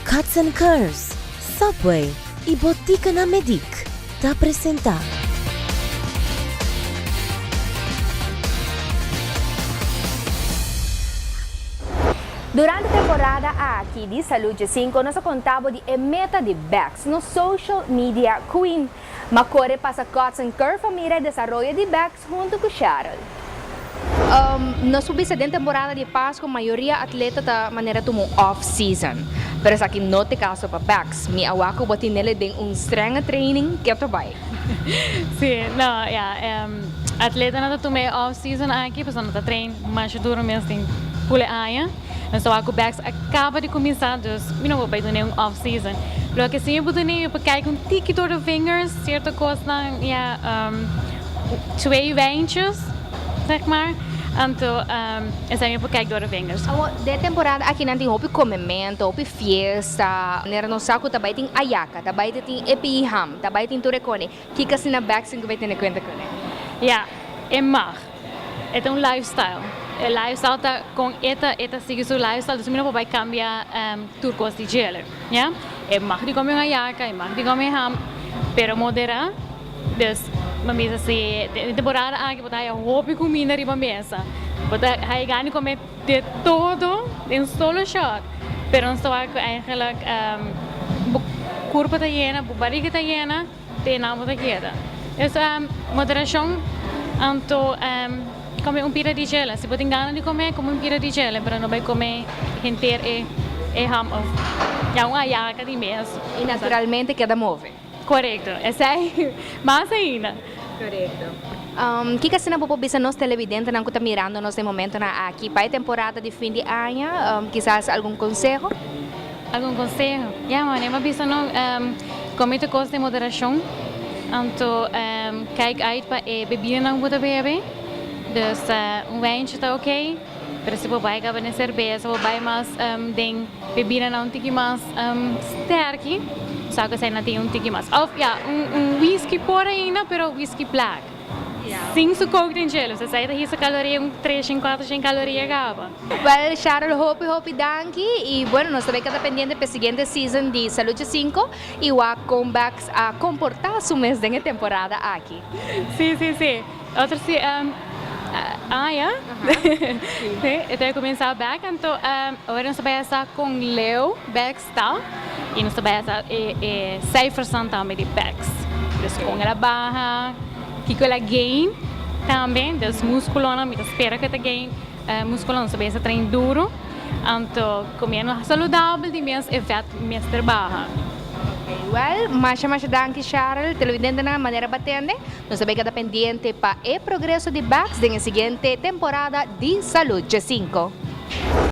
Cuts and Curves, Subway e Botica na Medic te apresentar. Durante a temporada aqui de Saúde 5, nós contamos de meta de Bex no Social Media Queen. Macore passa Cuts and Curve família desenvolve de Bex junto com Cheryl. Nós subimos a temporada de Páscoa, a maioria atleta da maneira tomou off-season. Pero aqui não tem caso para Bex. Mi awako botin nele tem strenge training que eu vai. Sim, não, atleta não tomei off-season aqui, porque não está trein mais duro mesmo tem pule aia. Então a Bex acaba de começar, dus não vou fazer nenhum off-season. Lo que sim eu vou ter para cair com tiki door de fingers, certa coisa twee wijntjes, zeg maar. Então, essa é a minha porque door de fingers. De temporada aqui não tem hobby comimento, hobby fiesta. Nera no saco também tem ayaka, também tem epiham, também tem turecone. Que assim na Bex que vai ter na conta com Ja, é mag. É um lifestyle. O lifestyle tá com eta sigue seu lifestyle, dus não vai cambiar turcos de gelo, ja? É mag de comer uma yaca, é mag de comer ham, pero moderar, dus mas assim, temporada aqui botar a roupa comida riba mesa, botar aí ganha comer de todo em solo shot, pero não estou eigenlijk corpo tá llena, barriga tá llena, tem nada da queda. Essa moderação, então comer pira de gelo. Se você tem ganas de comer, come pira de gelo, mas não vai comer inteiro e ham of uma yaca de mesa. E naturalmente queda move. Correto, essa é mais ainda. Correto. Que assim na população nós televidentes não está mirando nesse momento na aqui para a temporada de fim de ano, quizás algum conselho? Algum conselho? Mano, uma pessoa não comete coisas de moderação. Então, kijk uit para bebida não pode beber. Dus wijntje está ok, mas se você vai na cerveja, você vai mais tem bebida não tem mais sterk, só que você não tem tem mais. Of whisky por ainda, pero whisky black. Sem suco de gelo, você sai daí essa caloria 3 em 4 em caloria acaba. Well, Cheryl, hope danke e bueno, nós também cada pendiente para a seguinte season de Saúde 5 e o comebacks a comportar-se o mês da temporada aqui. Sim. Outro se então eu começar back, então agora nós vamos estar com Leo backstage e nós vamos estar cijfers também de backs, então com ela barra, que ela gain também, então músculo, me espera que ela gain músculo, nós vamos estar treino duro, então comendo saudável de mês e vet mestre barra. Well, mais danke Cheryl, televidente na maneira batende. Nós sabemos que está pendiente para o progresso de Bex na seguinte temporada de Saúde 5.